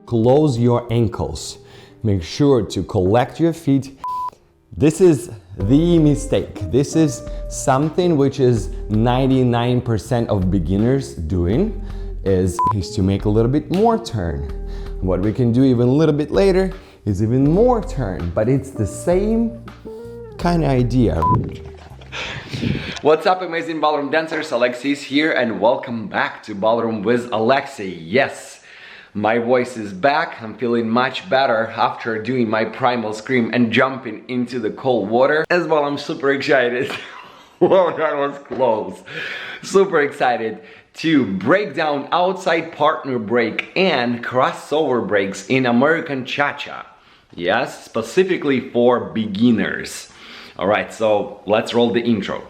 Close your ankles. Make sure to collect your feet. This is the mistake. This is something which is 99% of beginners doing is to make a little bit more turn. What we can do even a little bit later is even more turn, but it's the same kind of idea. What's up, amazing ballroom dancers? Alexey is here and welcome back to Ballroom with Alexey. Yes, my voice is back. I'm feeling much better after doing my primal scream and jumping into the cold water. As well, I'm super excited. Whoa, that was close. Super excited to break down outside partner break and crossover breaks in American Cha-Cha. Yes, specifically for beginners. All right, so let's roll the intro.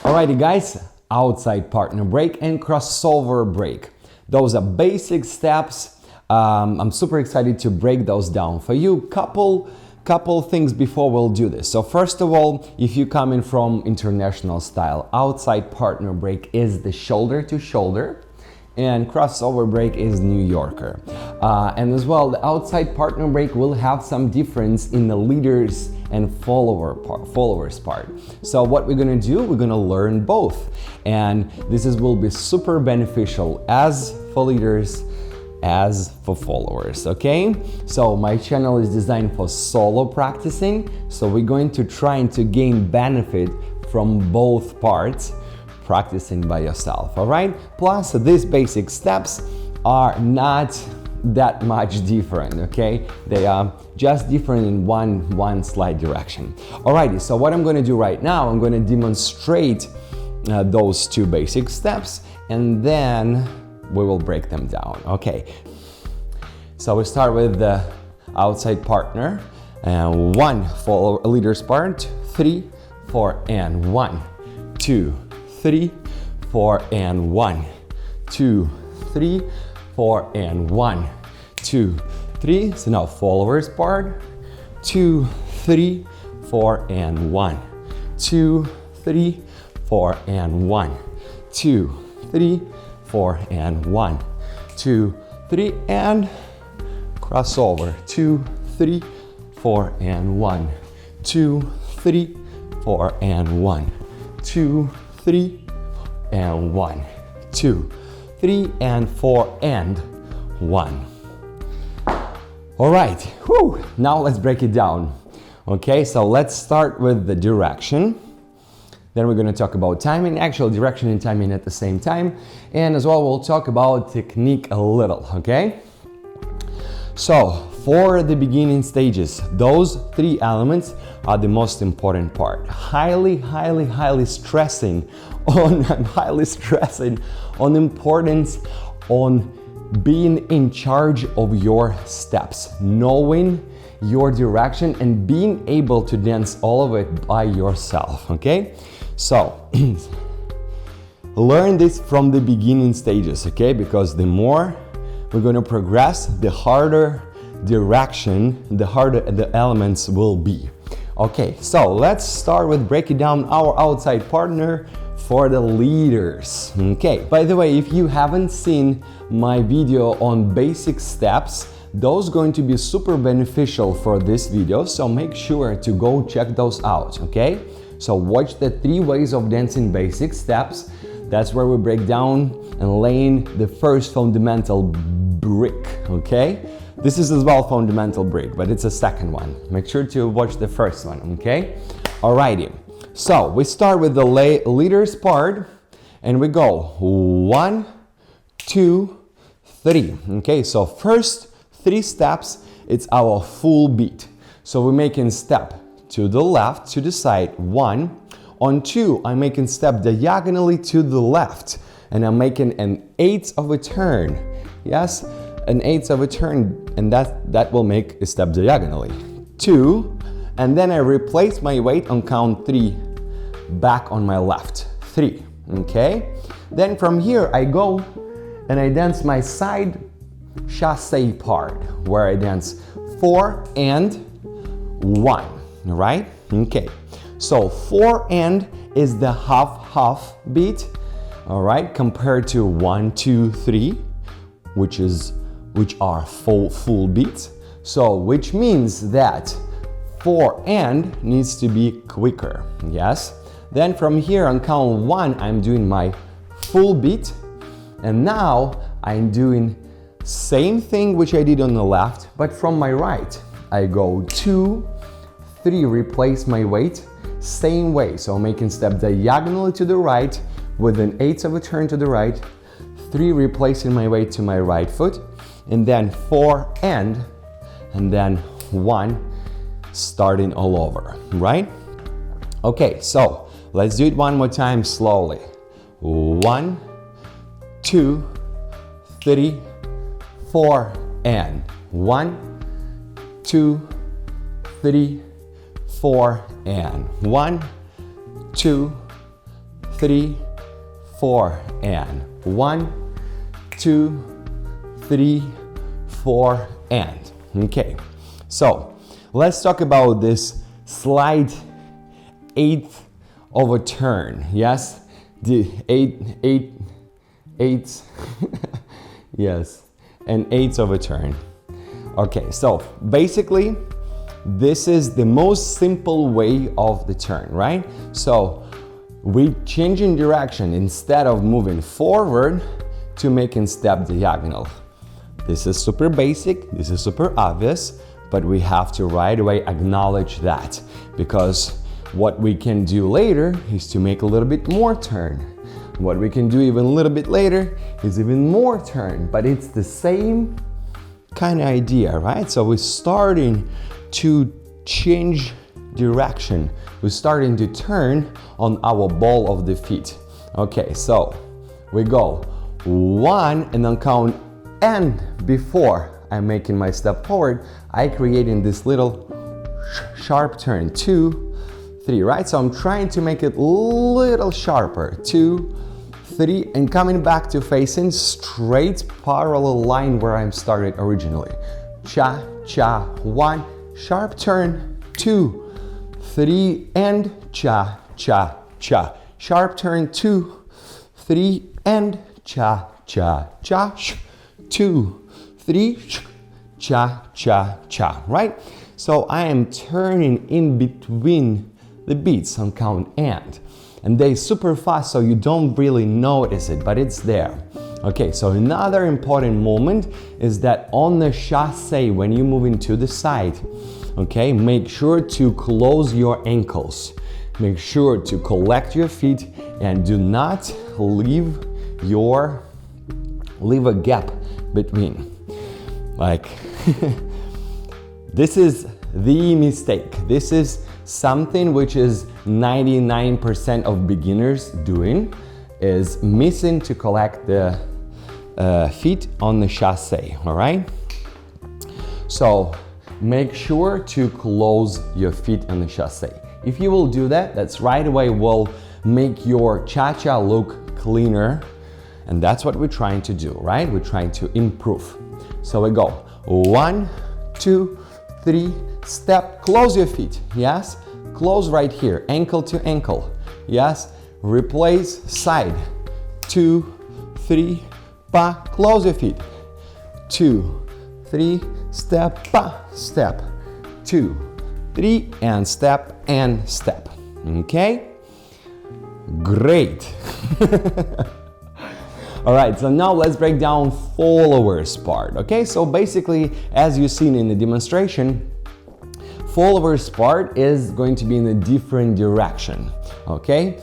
Alrighty guys, outside partner break and crossover break. Those are basic steps. I'm super excited to break those down for you. Couple things before we'll do this. So first of all, if you're coming from international style, outside partner break is the shoulder to shoulder and crossover break is New Yorker. And as well, the outside partner break will have some difference in the leaders and followers part. So what we're gonna do, we're gonna learn both. And will be super beneficial as for leaders, as for followers, okay? So my channel is designed for solo practicing. So we're going to try to gain benefit from both parts, practicing by yourself, all right? Plus, these basic steps are not that much different, okay? They are just different in one slight direction. Alrighty, so what I'm gonna do right now, I'm gonna demonstrate those two basic steps and then we will break them down, okay? So we start with the outside partner and 1 for leader's part, 3, 4, and 1, 2, 3, 4, and 1, 2, 3, 4, and 1, 2, 3. So now followers part, 2, 3, 4, and 1, 2, 3, 4, and 1, 2, 3, 4, and 1, 2, 3, and crossover, 2, 3, 4, and 1, 2, 3, 4, and 1, 2, 3, and 1, 2, 3, and 4, and 1. All right, whew. Now let's break it down. Okay, so let's start with the direction. Then we're gonna talk about timing, actual direction and timing at the same time. And as well, we'll talk about technique a little, okay? So for the beginning stages, those 3 elements are the most important part. Highly stressing on importance on being in charge of your steps, knowing your direction and being able to dance all of it by yourself, okay? So learn this from the beginning stages, okay? Because the more we're going to progress, the harder direction, the harder the elements will be. Okay, so let's start with breaking down our outside partner for the leaders. Okay, by the way, if you haven't seen my video on basic steps, those going to be super beneficial for this video, so make sure to go check those out, okay? So watch the 3 ways of dancing basic steps. That's where we break down and laying the first fundamental brick, okay? This is as well fundamental brick, but it's a second one. Make sure to watch the first one, okay? Alrighty, so we start with the leaders part and we go 1, 2, 3. Okay, so first 3 steps, it's our full beat. So we're making step to the left, to the side, 1. On 2, I'm making step diagonally to the left, and I'm making an 1/8 of a turn. Yes, an 1/8 of a turn, and that will make a step diagonally. 2, and then I replace my weight on count 3 back on my left. 3, okay? Then from here I go and I dance my side chassé part, where I dance 4 and 1, right? Okay, so 4 and is the half half beat, all right, compared to 1, 2, 3, which are full beats. So which means that 4 and needs to be quicker, yes? Then from here on count 1, I'm doing my full beat, and now I'm doing same thing which I did on the left, but from my right. I go 2, 3, replace my weight, same way. So making step diagonally to the right with an 1/8 of a turn to the right, 3, replacing my weight to my right foot, and then 4 and then 1, starting all over, right? Okay, so let's do it one more time slowly. 1, 2, 3, 4, and 1, 2, 3, 4, and 1, 2, 3, 4, and 1, 2, 3, 4, and. Okay, so let's talk about this slight 1/8 of a turn. Yes, the 8/8 yes, an 1/8 of a turn. Okay, so basically this is the most simple way of the turn, right? So we change in direction instead of moving forward to making step diagonal. This is super basic, this is super obvious, but we have to right away acknowledge that, because what we can do later is to make a little bit more turn. What we can do even a little bit later is even more turn, but it's the same kind of idea, right? So we're starting to change direction. We're starting to turn on our ball of the feet. Okay, so we go 1 and then count and before I'm making my step forward, I creating this little sharp turn, 2, 3, right? So I'm trying to make it a little sharper, 2, 3, and coming back to facing straight parallel line where I'm started originally. Cha, cha, 1, sharp turn, 2, 3, and cha, cha, cha. Sharp turn, 2, 3, and cha, cha, cha, 2, 3, cha, cha, cha, right? So I am turning in between the beats on count and they super fast, so you don't really notice it, but it's there. Okay, so another important moment is that on the chassé, when you move into the side, okay, make sure to close your ankles. Make sure to collect your feet and do not leave a gap between. Like, this is the mistake. This is something which is 99% of beginners doing, is missing to collect the feet on the chassé, all right? So make sure to close your feet on the chassé. If you will do that, that's right away will make your cha-cha look cleaner, and that's what we're trying to do, right? We're trying to improve. So we go 1, 2, 3, step, close your feet, yes? Close right here, ankle to ankle, yes? Replace side, 2, 3, pa, close your feet, 2, 3, step, pa, step, 2, 3, and step, okay? Great. All right, so now let's break down followers part, okay? So basically, as you've seen in the demonstration, followers part is going to be in a different direction, okay?